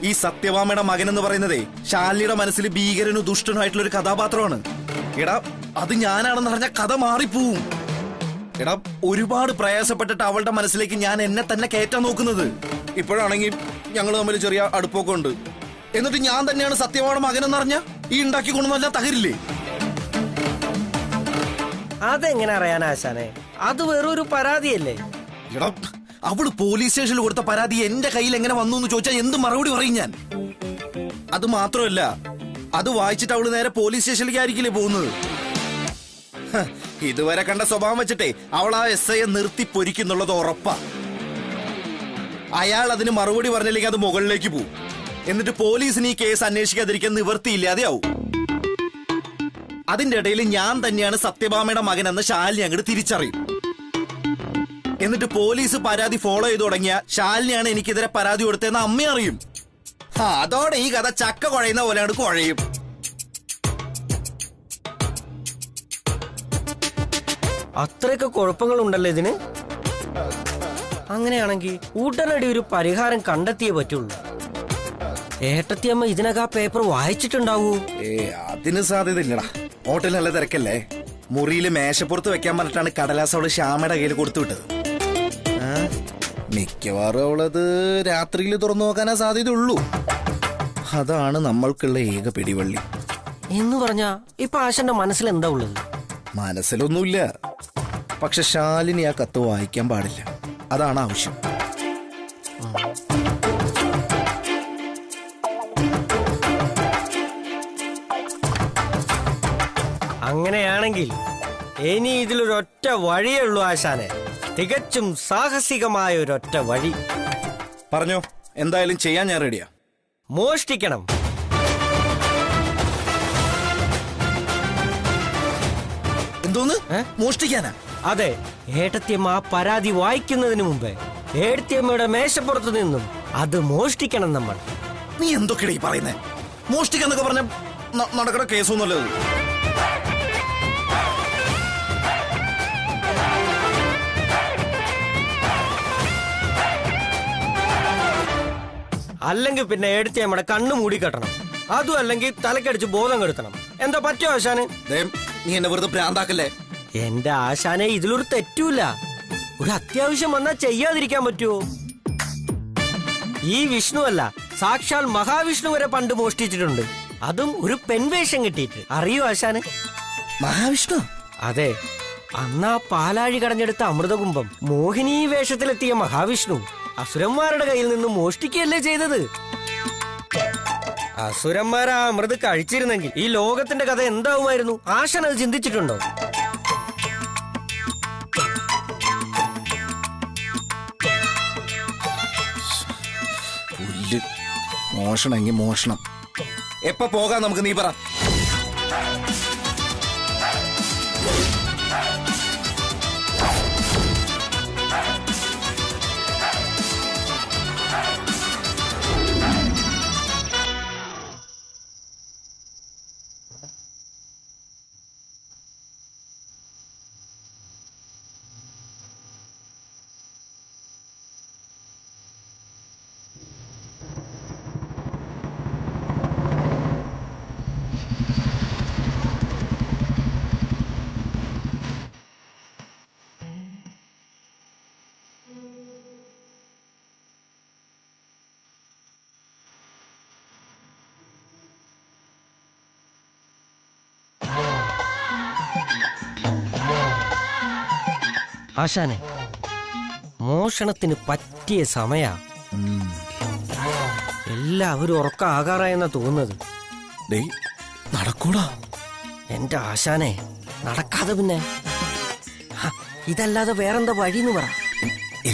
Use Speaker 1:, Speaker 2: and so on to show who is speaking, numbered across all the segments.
Speaker 1: ഈ സത്യഭാമയുടെ മകൻ എന്ന് പറയുന്നതേ ശാലിനിയുടെ മനസ്സിൽ ഭീകരനും ദുഷ്ടനുമായിട്ടുള്ള ഒരു കഥാപാത്രമാണ്. എടാ അത് ഞാനാണെന്ന് പറഞ്ഞ കഥ മാറിപ്പോവും. എടാ ഒരുപാട് പ്രയാസപ്പെട്ടിട്ട് അവളുടെ മനസ്സിലേക്ക് ഞാൻ എന്നെ തന്നെ കയറ്റാൻ നോക്കുന്നത്. ഇപ്പോഴാണെങ്കിൽ ഞങ്ങൾ തമ്മിൽ ചെറിയ അടുപ്പൊക്കെ ഉണ്ട്. എന്നിട്ട് ഞാൻ തന്നെയാണ് സത്യഭാമയുടെ മകനെന്ന് പറഞ്ഞ ഈ ഉണ്ടാക്കി കൊണ്ടല്ല തകരില്ലേ?
Speaker 2: അതെങ്ങനെ അറിയാൻ ആശാനെ? അത് വേറൊരു പരാതിയല്ലേ?
Speaker 1: എടാ അവള് പോലീസ് സ്റ്റേഷനിൽ കൊടുത്ത പരാതി എന്റെ കയ്യിൽ എങ്ങനെ വന്നു എന്ന് ചോദിച്ചാൽ എന്ത് മറുപടി പറയും ഞാൻ? അത് മാത്രമല്ല, അത് വായിച്ചിട്ട് അവള് നേരെ പോലീസ് സ്റ്റേഷനിലേക്ക് ആയിരിക്കില്ലേ പോകുന്നത്. ഇതുവരെ കണ്ട സ്വഭാവം വെച്ചിട്ടേ അവൾ ആ SIയെ നിർത്തി പൊരിക്കുന്നുള്ളത് ഉറപ്പാ. അയാൾ അതിന് മറുപടി പറഞ്ഞില്ലെങ്കിൽ അത് മുകളിലേക്ക് പോവും. എന്നിട്ട് പോലീസിന് ഈ കേസ് അന്വേഷിക്കാതിരിക്കാൻ നിവർത്തിയില്ലാതെയാവും. അതിന്റെ ഇടയിൽ ഞാൻ തന്നെയാണ് സത്യഭാമയുടെ മകനെന്ന് ശാലിനി അങ്ങോട്ട് തിരിച്ചറിയും. എന്നിട്ട് പോലീസ് പരാതി ഫോളോ ചെയ്തു തുടങ്ങിയ ശാലിനിയാണ് എനിക്കെതിരെ പരാതി കൊടുത്തതെന്ന് അമ്മ അറിയും. അതോടെ ഈ കഥ ചക്ക കുഴയുന്ന പോലെ അങ്ങോട്ട് കുഴയും.
Speaker 2: അത്രയൊക്കെ കുഴപ്പങ്ങളുണ്ടല്ലോ ഇതിന്. അങ്ങനെയാണെങ്കിൽ ഉടനടി ഒരു പരിഹാരം കണ്ടെത്തിയേ പറ്റുള്ളൂ. ഏട്ടത്തിയമ്മ ഇതിനകം ആ പേപ്പർ വായിച്ചിട്ടുണ്ടാവൂ?
Speaker 1: അതിന് സാധ്യത ഇല്ലടാ. ഹോട്ടൽ നല്ല തിരക്കല്ലേ. മുറിയിൽ മേശപ്പുറത്ത് വെക്കാൻ പറഞ്ഞിട്ടാണ് കടലാസ് അവള് ശ്യാമയുടെ കയ്യിൽ കൊടുത്തു വിട്ടത്. മിക്കവാറും അവളത് രാത്രിയിൽ തുറന്നു നോക്കാനാ സാധ്യത ഉള്ളൂ. അതാണ് നമ്മൾക്കുള്ള ഏക പിടിവള്ളി.
Speaker 2: എന്ന് പറഞ്ഞാ ഇപ്പൊ ആശന്റെ മനസ്സിൽ എന്താ ഉള്ളത്?
Speaker 1: മനസ്സിലൊന്നുമില്ല. പക്ഷെ ശാലിനി ആ കത്ത് വായിക്കാൻ പാടില്ല. അതാണ് ആവശ്യം.
Speaker 2: അങ്ങനെയാണെങ്കിൽ ഇനി ഇതിലൊരൊറ്റ വഴിയേ ഉള്ളൂ ആശാനെ. തികച്ചും സാഹസികമായ ഒരൊറ്റ വഴി.
Speaker 1: പറഞ്ഞോ, എന്തായാലും ചെയ്യാൻ ഞാൻ റെഡിയാ.
Speaker 2: മോഷ്ടിക്കണം.
Speaker 1: എന്തോന്ന് മോഷ്ടിക്കാനാ?
Speaker 2: അതെ, ഏട്ടത്തിയമ്മ ആ പരാതി വായിക്കുന്നതിന് മുമ്പേ ഏട്ടത്തിയമ്മയുടെ മേശപ്പുറത്ത് നിന്നും അത് മോഷ്ടിക്കണം നമ്മൾ.
Speaker 1: നീ എന്തൊക്കെയാ ഈ പറയുന്നേ? മോഷ്ടിക്കാന്നൊക്കെ പറഞ്ഞ നടക്കണ കേസൊന്നുമല്ലോ.
Speaker 2: അല്ലെങ്കിൽ പിന്നെ ഏടത്തിയമ്മയുടെ കണ്ണു മൂടിക്കെട്ടണം. അതും അല്ലെങ്കിൽ തലക്കടിച്ച് ബോധം കെടുത്തണം. എന്താ പറ്റോ ആശാന്?
Speaker 1: നീ എന്നെ വെറുതെ ഭ്രാന്താക്കല്ലേ.
Speaker 2: എന്റെ ആശാനെ, ഇതിലൊരു തെറ്റൂല. ഒരു അത്യാവശ്യം വന്നാ ചെയ്യാതിരിക്കാൻ പറ്റുമോ? ഈ വിഷ്ണു അല്ല, സാക്ഷാൽ മഹാവിഷ്ണു വരെ പണ്ട് മോഷ്ടിച്ചിട്ടുണ്ട്. അതും ഒരു പെൺവേഷം കിട്ടിയിട്ട്. അറിയോ ആശാന്?
Speaker 1: മഹാവിഷ്ണു?
Speaker 2: അതെ, അന്നാ പാലാഴി കടഞ്ഞെടുത്ത അമൃതകുംഭം മോഹിനി വേഷത്തിലെത്തിയ മഹാവിഷ്ണു അസുരന്മാരുടെ കയ്യിൽ നിന്ന് മോഷ്ടിക്കുകയല്ലേ ചെയ്തത്. അസുരന്മാർ ആ അമൃത് കഴിച്ചിരുന്നെങ്കിൽ ഈ ലോകത്തിന്റെ കഥ എന്താവുമായിരുന്നു? ആശാൻ അത് ചിന്തിച്ചിട്ടുണ്ടോ?
Speaker 1: മോഷണമെങ്കിൽ മോഷണം. എപ്പ പോകാം നമുക്ക്, നീ പറ.
Speaker 2: ആശാനെ, മോഷണത്തിന് പറ്റിയ സമയ. എല്ലാവരും ഉറക്കാകാറായെന്നാ തോന്നുന്നത്.
Speaker 1: നടക്കൂടാ
Speaker 2: എന്റെ ആശാനെ, നടക്കാതെ പിന്നെ ഇതല്ലാതെ വേറെന്താ വഴിന്ന് പറ.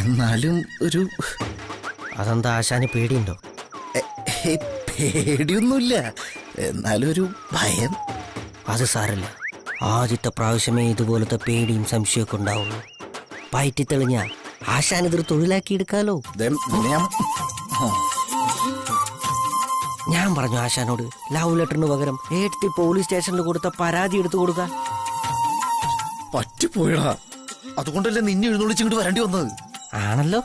Speaker 1: എന്നാലും ഒരു
Speaker 2: അതെന്താ ആശാന് പേടിയുണ്ടോ?
Speaker 1: പേടിയൊന്നുമില്ല, എന്നാലും ഒരു ഭയം.
Speaker 2: അത് സാരല്ല, ആദ്യത്തെ പ്രാവശ്യമേ ഇതുപോലത്തെ പേടിയും സംശയമൊക്കെ ഉണ്ടാവുള്ളൂ. പയറ്റി തെളിഞ്ഞ ആശാൻ ഇതൊരു തൊഴിലാക്കി എടുക്കാലോ. ഞാൻ പറഞ്ഞു ആശാനോട് ലവ് ലെറ്ററിന് പകരം ഏട്ടി പോലീസ് സ്റ്റേഷനിൽ കൊടുത്ത പരാതി എടുത്തു കൊടുക്കാൻ.
Speaker 1: പറ്റിപ്പോയടാ, അതുകൊണ്ടല്ലേ നിന്നെ എഴുന്നള്ളിച്ചിങ്ങോട്ട് വരേണ്ടി വന്നത്.
Speaker 2: ആണല്ലോ,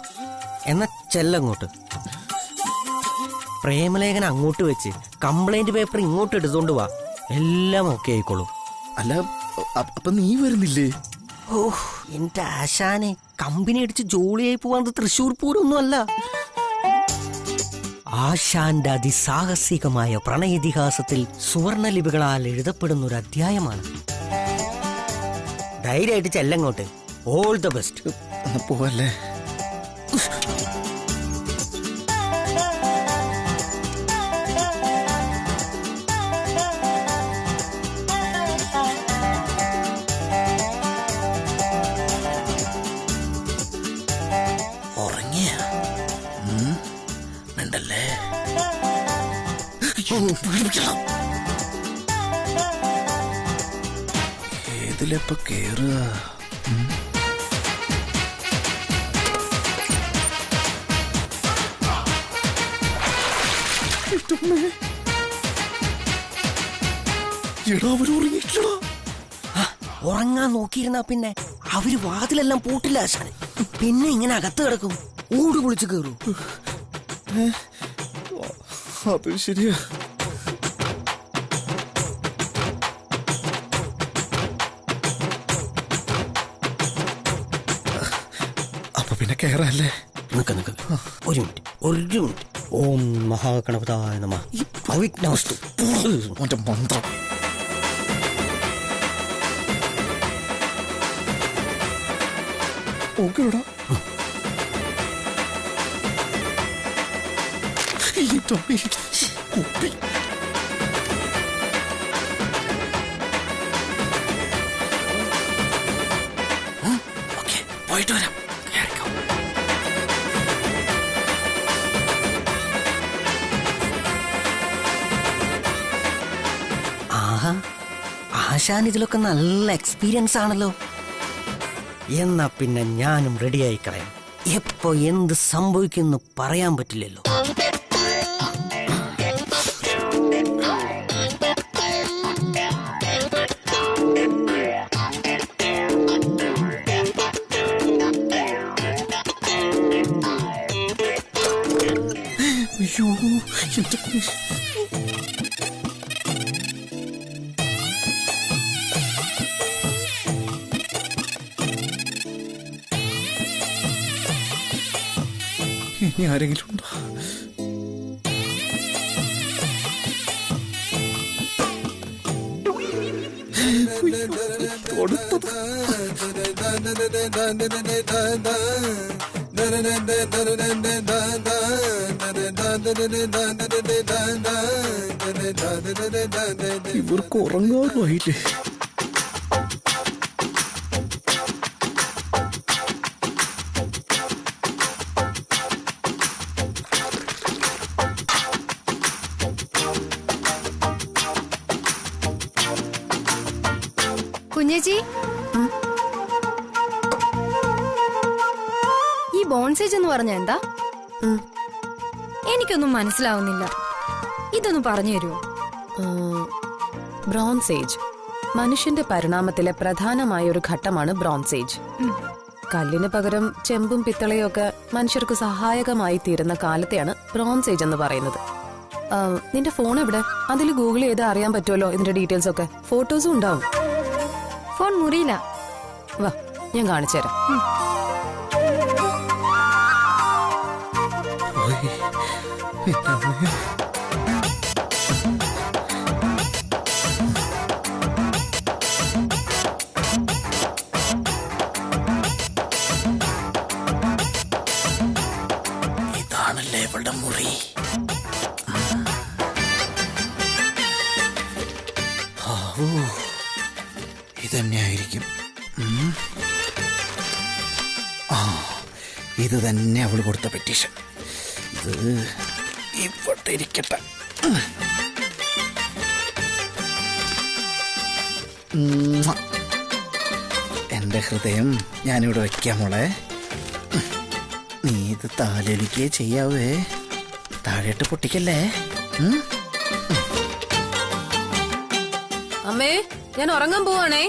Speaker 2: എന്നാ ചെല്ലങ്ങോട്ട്. പ്രേമലേഖനം അങ്ങോട്ട് വെച്ച് കംപ്ലൈന്റ് പേപ്പർ ഇങ്ങോട്ട് എടുത്തോണ്ട് വാ, എല്ലാം ഓക്കെ ആയിക്കോളും.
Speaker 1: അല്ല അപ്പൊ നീ വരുന്നില്ലേ?
Speaker 2: ഓഹ് എന്റെ ആശാനെ, കമ്പനി അടിച്ച് ജോളിയായി പോവാൻ തൃശ്ശൂർ പൂരൊന്നും അല്ല. ആശാന്റെ അതിസാഹസികമായ പ്രണയതിഹാസത്തിൽ സുവർണലിപികളാൽ എഴുതപ്പെടുന്ന ഒരു അധ്യായമാണ്. ധൈര്യമായിട്ട് ചെല്ലങ്ങോട്ട്. All the best.
Speaker 1: പോവല്ലേ? ഉറങ്ങിയ മിണ്ടല്ലേ? ഏതിലെപ്പ കേറുക?
Speaker 2: ഉറങ്ങാൻ നോക്കിയിരുന്നാ പിന്നെ അവര് വാതിലെല്ലാം പൂട്ടില്ല ആശാനെ. പിന്നെ ഇങ്ങനെ അകത്ത് കിടക്കും, ഓട് പൊളിച്ച് കേറൂ.
Speaker 1: അത് ശരിയാ. അപ്പൊ പിന്നെ കേറല്ലേ?
Speaker 2: നിക്ക ഒരു മിനിറ്റ്. ഓം മഹാഗണപതായ നമഃ. അവിഘ്നമസ്തു.
Speaker 1: മറ്റേ മന്ത്രം. ഓക്കെടാ. കുപ്പി ഓക്കെ, പോയിട്ട് വരാം.
Speaker 2: ആഹാ, ആശാൻ ഇതിലൊക്കെ നല്ല എക്സ്പീരിയൻസ് ആണല്ലോ. എന്നാ പിന്നെ ഞാനും റെഡിയായി കളയാം. എപ്പോ എന്ത് സംഭവിക്കുമെന്ന് പറയാൻ പറ്റില്ലല്ലോ.
Speaker 1: അയ്യോ, ഇനി ആരെങ്കിലും ഉണ്ടോ? ഇവർക്ക് ഉറങ്ങാറുമായില്ലേ?
Speaker 3: കുഞ്ഞേച്ചി, ഈ ബോൺസേജ് എന്ന് പറഞ്ഞ എന്താ? എനിക്കൊന്നും മനസ്സിലാവുന്നില്ല. ഇതൊന്ന് പറഞ്ഞു തരുമോ?
Speaker 4: ബ്രോൺസ് ഏജ് മനുഷ്യന്റെ പരിണാമത്തിലെ പ്രധാനമായ ഒരു ഘട്ടമാണ് ബ്രോൺസ് ഏജ്. കല്ലിന് പകരം ചെമ്പും പിത്തളയും ഒക്കെ മനുഷ്യർക്ക് സഹായകമായി തീരുന്ന കാലത്തെയാണ് ബ്രോൺസ് ഏജ് എന്ന് പറയുന്നത്. നിന്റെ ഫോൺ എവിടെ? അതിൽ ഗൂഗിൾ ചെയ്ത് അറിയാൻ പറ്റുമല്ലോ ഇതിന്റെ ഡീറ്റെയിൽസ് ഒക്കെ. ഫോട്ടോസും ഉണ്ടാവും.
Speaker 3: ഫോൺ മുറിയില്ല.
Speaker 4: വാ, ഞാൻ കാണിച്ചു തരാം.
Speaker 1: ഇതാണല്ലേ ഇവളുടെ മുറി. ഇതന്നെയായിരിക്കും. ഇത് തന്നെ അവള് കൊടുത്ത പെറ്റീഷൻ. ഇത് ഇവിടെ ഇരിക്കട്ടെ. എന്റെ ഹൃദയം ഞാനിവിടെ വെക്കാം മോളെ. നീ ഇത് താലോലിക്കേ ചെയ്യാവേ, താഴെട്ട് പൊട്ടിക്കല്ലേ.
Speaker 4: അമ്മേ, ഞാൻ ഉറങ്ങാൻ പോവാണേ.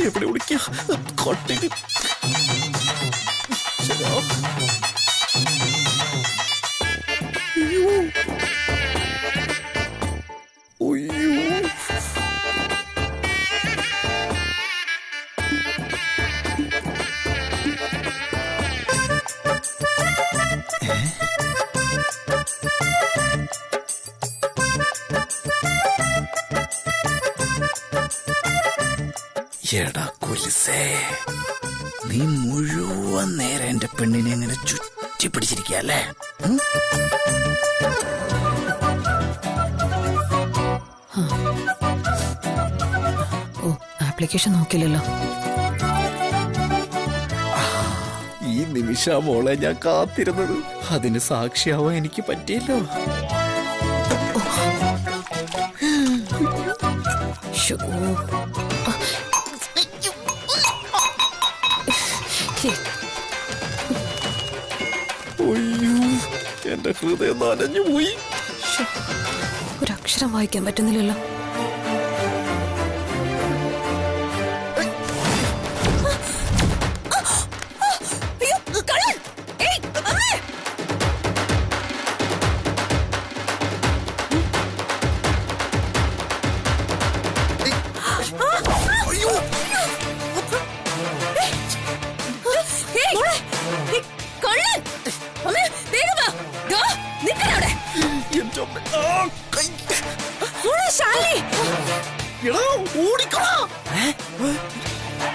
Speaker 1: എവിടെ വിളിക്കാ? എടാ കുലിസേ, നീ മുഴുവൻ നേരം എന്റെ പെണ്ണിനെ ഇങ്ങനെ ചുറ്റി പിടിച്ചിരിക്കല്ലേ?
Speaker 4: ഓ, ആപ്ലിക്കേഷൻ നോക്കില്ലല്ലോ.
Speaker 1: ഈ നിമിഷ മോളെ ഞാൻ കാത്തിരുന്നത്. അതിന് സാക്ഷിയാവാൻ എനിക്ക് പറ്റിയല്ലോ.
Speaker 4: ശ്ശോ.
Speaker 1: അയ്യോ, എന്റെ ഹൃദയം നനഞ്ഞു പോയി.
Speaker 4: ശ്ശോ. ഒരക്ഷരം വായിക്കാൻ പറ്റുന്നില്ലല്ലോ.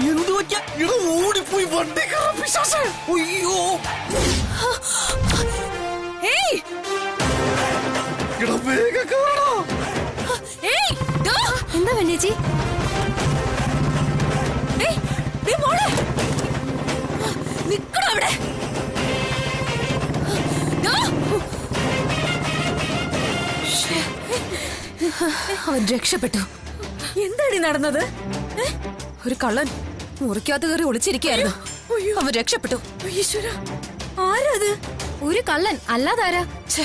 Speaker 2: എന്തു പറ്റിയ?
Speaker 1: ഓടിപ്പോയി വണ്ടി അയ്യോ, വേഗം
Speaker 3: എന്താ വല്യേച്ചി?
Speaker 4: അവൻ രക്ഷപ്പെട്ടു.
Speaker 3: എന്താടി നടന്നത്?
Speaker 4: ഒരു കള്ളൻ മുറിക്കകത്ത് കയറി ഒളിച്ചിരിക്കുകയായിരുന്നു. അവൻ രക്ഷപ്പെട്ടു.
Speaker 3: ആരത്? ഒരു കള്ളൻ അല്ലാതാരാ?
Speaker 4: ഛെ,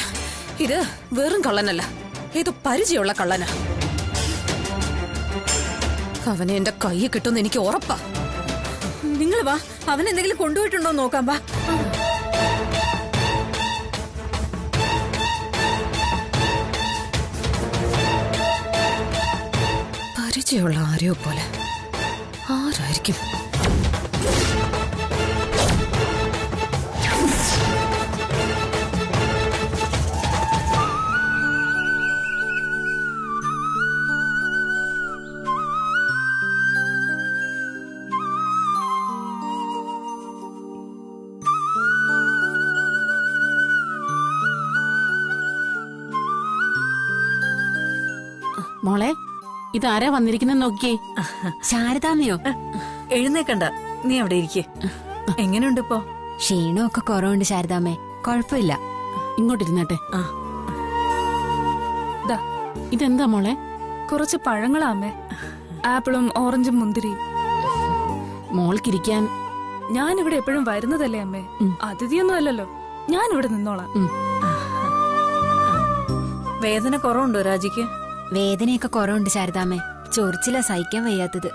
Speaker 4: ഇത് വെറും കള്ളനല്ല, ഇത് പരിചയമുള്ള കള്ളനാ. അവനെ എന്റെ കയ്യിൽ കിട്ടുമെന്ന് എനിക്ക് ഉറപ്പാ.
Speaker 3: നിങ്ങൾ വാ, അവൻ എന്തെങ്കിലും കൊണ്ടുപോയിട്ടുണ്ടോ നോക്കാം. വാ.
Speaker 4: പരിചയമുള്ള ആരെയോ പോലെ. ആരായിരിക്കും?
Speaker 5: മോളെ, ഇതാരാ വന്നിരിക്കുന്നെന്ന് നോക്കിയേ.
Speaker 6: ശാരദാമ്മയോ?
Speaker 7: എഴുന്നേക്കണ്ട, നീ അവിടെ ഇരിക്കേ. എങ്ങനെയുണ്ട് ഇപ്പോ?
Speaker 6: ക്ഷീണമൊക്കെ കുറവുണ്ട് ശാരദാമ്മേ, കുഴപ്പമില്ല.
Speaker 5: ഇങ്ങോട്ടിരുന്നട്ടെ.
Speaker 8: ദാ,
Speaker 5: ഇതെന്താ മോളെ?
Speaker 8: കുറച്ച് പഴങ്ങളാമേ. ആപ്പിളും ഓറഞ്ചും മുന്തിരിയും.
Speaker 5: മോൾക്കിരിക്കാൻ
Speaker 8: ഞാനിവിടെ എപ്പോഴും വരുന്നതല്ലേ അമ്മേ. അതിഥിയൊന്നും അല്ലല്ലോ, ഞാനിവിടെ നിന്നോളാം.
Speaker 7: വേദന കുറവുണ്ടോ രാജിക്ക്?
Speaker 6: വേദനയൊക്കെ കുറവുണ്ട് ശാരദാമ്മേ, ചൊറിച്ചില സഹിക്കാൻ വയ്യാത്തത്.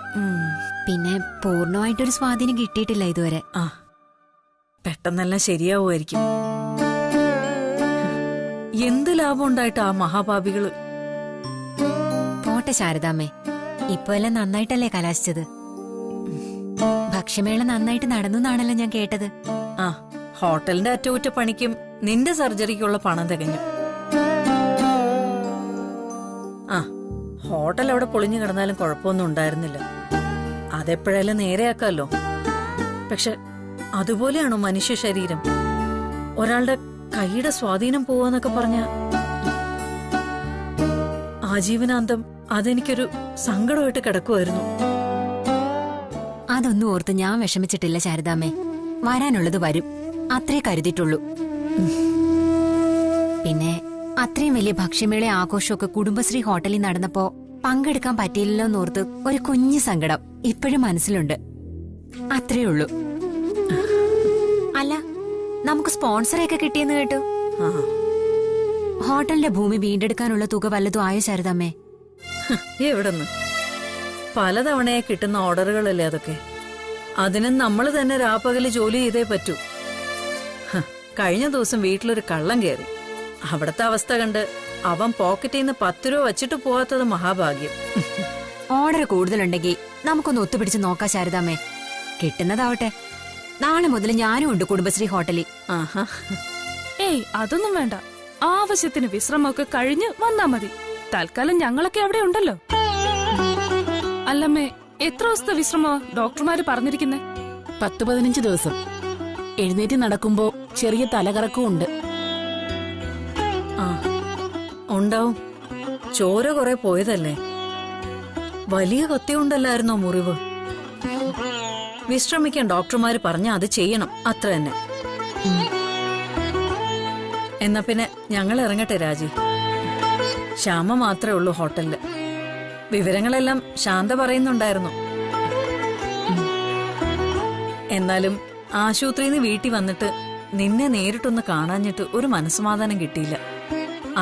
Speaker 6: പിന്നെ പൂർണ്ണമായിട്ടൊരു സ്വാധീനം കിട്ടിയിട്ടില്ല ഇതുവരെ.
Speaker 7: ആ, പെട്ടെന്നെല്ലാം ശരിയാവുമായിരിക്കും. എന്ത് ലാഭം ഉണ്ടായിട്ട് ആ മഹാപാപികള്.
Speaker 6: പോട്ടെ ശാരദാമ്മേ, ഇപ്പൊ എല്ലാം നന്നായിട്ടല്ലേ കലാശിച്ചത്. ഭക്ഷ്യമേള നന്നായിട്ട് നടന്നു എന്നാണല്ലോ ഞാൻ കേട്ടത്.
Speaker 7: ആ, ഹോട്ടലിന്റെ അറ്റകുറ്റപ്പണിക്കും നിന്റെ സർജറിക്കുള്ള പണം തികഞ്ഞു. ആ, ഹോട്ടൽ അവിടെ പൊളിഞ്ഞു കിടന്നാലും കുഴപ്പമൊന്നും ഉണ്ടായിരുന്നില്ല. അതെപ്പോഴെല്ലാം നേരെയാക്കാമല്ലോ. പക്ഷെ അതുപോലെയാണോ മനുഷ്യ ശരീരം? ഒരാളുടെ കൈയുടെ സ്വാധീനം പോവാന്നൊക്കെ പറഞ്ഞ ആജീവനാന്തം അതെനിക്കൊരു സങ്കടമായിട്ട് കിടക്കുമായിരുന്നു.
Speaker 6: അതൊന്നും ഓർത്ത് ഞാൻ വിഷമിച്ചിട്ടില്ല ശാരദാമ്മേ. വരാനുള്ളത് വരും, അത്രേ കരുതിയിട്ടുള്ളൂ. പിന്നെ അത്രയും വലിയ ഭക്ഷ്യമേള ആഘോഷമൊക്കെ കുടുംബശ്രീ ഹോട്ടലിൽ നടന്നപ്പോ പങ്കെടുക്കാൻ പറ്റിയില്ലല്ലോ എന്നോർത്ത് ഒരു കുഞ്ഞു സങ്കടം ഇപ്പോഴും മനസ്സിലുണ്ട്. അത്രേ ഉള്ളൂ. അല്ല, നമുക്ക് സ്പോൺസറൊക്കെ കിട്ടിയെന്ന് കേട്ടു. ഹോട്ടലിന്റെ ഭൂമി വീണ്ടെടുക്കാനുള്ള തുക വല്ലതും ആയോ ശാരദാമ്മേ?
Speaker 7: എവിടെന്ന്? പലതവണയായി കിട്ടുന്ന ഓർഡറുകളല്ലേ അതൊക്കെ. അതിനും നമ്മൾ തന്നെ രാപ്പകല് ജോലി ചെയ്തേ പറ്റൂ. കഴിഞ്ഞ ദിവസം വീട്ടിലൊരു കള്ളം കയറി. അവിടത്തെ അവസ്ഥ കണ്ട് അവൻ പോക്കറ്റിൽ നിന്ന് 10 രൂപ വച്ചിട്ട് പോവാത്തത് മഹാഭാഗ്യം.
Speaker 6: ഓർഡർ കൂടുതലുണ്ടെങ്കിൽ നമുക്കൊന്ന് ഒത്തുപിടിച്ച് നോക്കാം ശാരദാമ്മേ. കിട്ടുന്നതാവട്ടെ. നാളെ മുതൽ ഞാനും ഉണ്ട് കുടുംബശ്രീ ഹോട്ടലിൽ.
Speaker 7: ആഹാ.
Speaker 8: ഏയ്, അതൊന്നും വേണ്ട. ആവശ്യത്തിന് വിശ്രമമൊക്കെ കഴിഞ്ഞ് വന്നാ മതി. തൽക്കാലം ഞങ്ങളൊക്കെ അവിടെ ഉണ്ടല്ലോ. അല്ലമ്മേ, എത്ര ദിവസത്തെ വിശ്രമോ ഡോക്ടർമാര് പറഞ്ഞിരിക്കുന്നേ?
Speaker 5: 10-15 ദിവസം. എഴുന്നേറ്റ് നടക്കുമ്പോ ചെറിയ തലകറക്കവും ഉണ്ട്.
Speaker 7: ആ ഉണ്ടാവും. ചോര കുറെ പോയതല്ലേ. വലിയ കത്തിയുണ്ടല്ലായിരുന്നോ മുറിവ്? വിശ്രമിക്കാൻ ഡോക്ടർമാര് പറഞ്ഞ അത് ചെയ്യണം, അത്ര തന്നെ. എന്നാ പിന്നെ ഞങ്ങൾ ഇറങ്ങട്ടെ രാജി. ശ്യാമ മാത്രമേ ഉള്ളൂ ഹോട്ടലില്. വിവരങ്ങളെല്ലാം ശാന്ത പറയുന്നുണ്ടായിരുന്നു. എന്നാലും ആശുപത്രിന്ന് വീട്ടിൽ വന്നിട്ട് നിന്നെ നേരിട്ടൊന്ന് കാണാഞ്ഞിട്ട് ഒരു മനസ്സമാധാനം കിട്ടിയില്ല.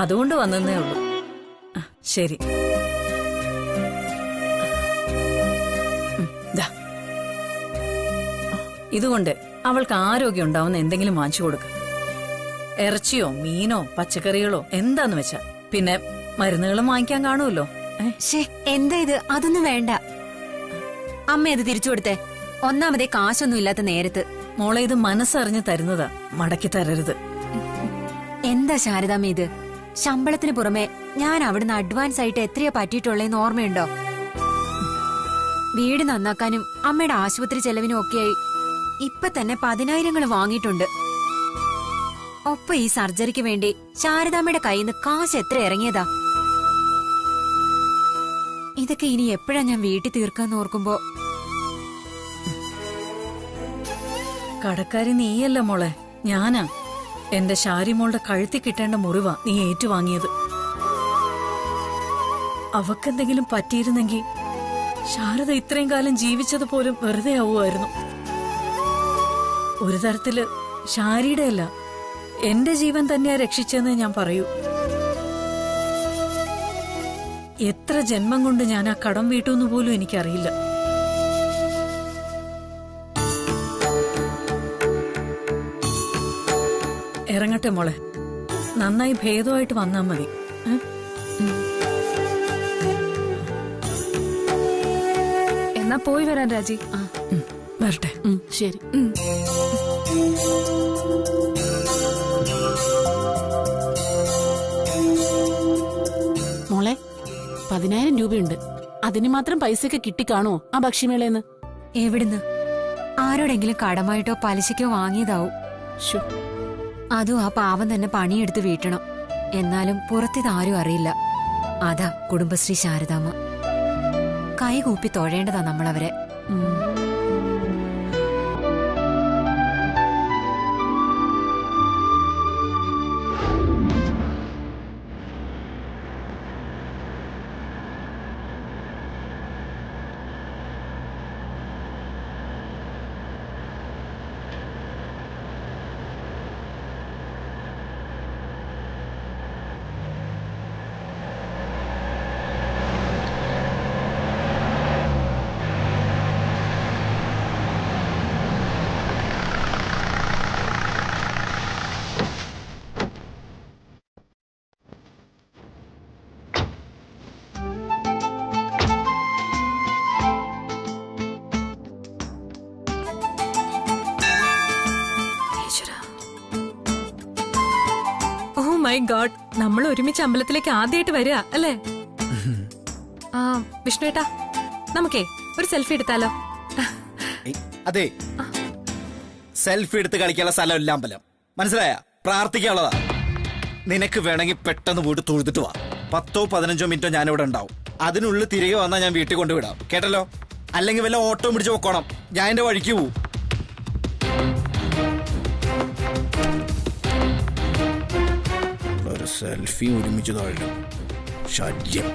Speaker 7: അതുകൊണ്ട് വന്നേ ഉള്ളൂ. ശരി. ഇതുകൊണ്ട് അവൾക്ക് ആരോഗ്യം ഉണ്ടാവുന്ന എന്തെങ്കിലും വാങ്ങിച്ചു കൊടുക്ക. ഇറച്ചിയോ മീനോ പച്ചക്കറികളോ എന്താന്ന് വെച്ചാ. പിന്നെ മരുന്നുകളും വാങ്ങിക്കാൻ കാണുമല്ലോ.
Speaker 6: എന്താ ഇത്? അതൊന്നും വേണ്ട. അമ്മ അത് തിരിച്ചു കൊടുത്തേ. ഒന്നാമതേ കാശൊന്നും ഇല്ലാത്ത നേരത്ത്.
Speaker 7: മോളെ, ഇത് മനസ്സറിഞ്ഞ് തരുന്നതാ, മടക്കി തരരുത്.
Speaker 6: എന്താ ശാരദാമ്മ ഇത്? ശമ്പളത്തിന് പുറമെ ഞാൻ അവിടുന്ന് അഡ്വാൻസ് ആയിട്ട് എത്രയാ പറ്റിയിട്ടുള്ളേന്ന് ഓർമ്മയുണ്ടോ? വീട് നന്നാക്കാനും അമ്മയുടെ ആശുപത്രി ചെലവിനും ഒക്കെയായി ഇപ്പൊ തന്നെ 10,000 വാങ്ങിയിട്ടുണ്ട്. ഒപ്പം ഈ സർജറിക്ക് വേണ്ടി ശാരദാമ്മയുടെ കയ്യിൽ നിന്ന് കാശ് എത്ര ഇറങ്ങിയതാ. ഇതൊക്കെ ഇനി എപ്പോഴാ ഞാൻ വീട്ടിൽ തീർക്കാന്ന് ഓർക്കുമ്പോ.
Speaker 7: കടക്കാരി നീയല്ല മോളെ, ഞാനാ. എന്റെ ശാരിമോളുടെ കഴുത്തി കിട്ടേണ്ട മുറിവാ നീ ഏറ്റുവാങ്ങിയത്. അവക്കെന്തെങ്കിലും പറ്റിയിരുന്നെങ്കിൽ ശാരദ ഇത്രയും കാലം ജീവിച്ചത് പോലും വെറുതെ ആവുമായിരുന്നു. ഒരു തരത്തില് ശാരിയുടെ അല്ല, എന്റെ ജീവൻ തന്നെയാ രക്ഷിച്ചെന്ന് ഞാൻ പറയൂ. എത്ര ജന്മം കൊണ്ട് ഞാൻ ആ കടം വീട്ടുമെന്ന് പോലും എനിക്കറിയില്ല. ഇറങ്ങട്ടെ മോളെ, നന്നായി ഭേദമായിട്ട് വന്നാ മതി.
Speaker 8: എന്നാ പോയി വരാൻ രാജി.
Speaker 7: വരട്ടെ.
Speaker 5: ശരി. മോളെ, 10,000 രൂപയുണ്ട്. അതിന് മാത്രം പൈസയൊക്കെ കിട്ടിക്കാണോ ആ ഭക്ഷ്യമേളയെന്ന്?
Speaker 6: എവിടുന്ന്? ആരോടെങ്കിലും കടമായിട്ടോ പലിശയ്ക്കോ വാങ്ങിയതാവും. അതും ആ പാവം തന്നെ പണിയെടുത്ത് വീട്ടണം. എന്നാലും പുറത്തിതാരും അറിയില്ല. അതാ കുടുംബശ്രീ ശാരദാമ്മ. കൈകൂപ്പി തൊഴേണ്ടതാ നമ്മളവരെ.
Speaker 9: മൈ ഗോഡ്, നമ്മൾ ഒരുമിച്ച് അമ്പലത്തിലേക്ക് ആദ്യമായിട്ട് വരിക അല്ലേ? വിഷ്ണുവേട്ടാ, നമുക്കേ ഒരു സെൽഫി എടുത്താലോ?
Speaker 1: അതെ, സെൽഫി എടുത്ത് കളിക്കാനുള്ള സ്ഥലമല്ല അമ്പലം, മനസ്സിലായ? പ്രാർത്ഥിക്കാനുള്ളതാ. നിനക്ക് വേണമെങ്കിൽ പെട്ടെന്ന് പോയിട്ട് തൊഴുതിട്ട് വാ. 10-15 മിനിറ്റോ ഞാനിവിടെ ഉണ്ടാവും. അതിനുള്ളിൽ തിരികെ വന്നാൽ ഞാൻ വീട്ടിൽ കൊണ്ടുവിടാം, കേട്ടല്ലോ? അല്ലെങ്കിൽ വല്ല ഓട്ടോ പിടിച്ച് പോക്കണം, ഞാൻ എന്റെ വഴിക്ക് പോവും. സെൽഫി ഒരുമിച്ച് താഴും. ശല്യം.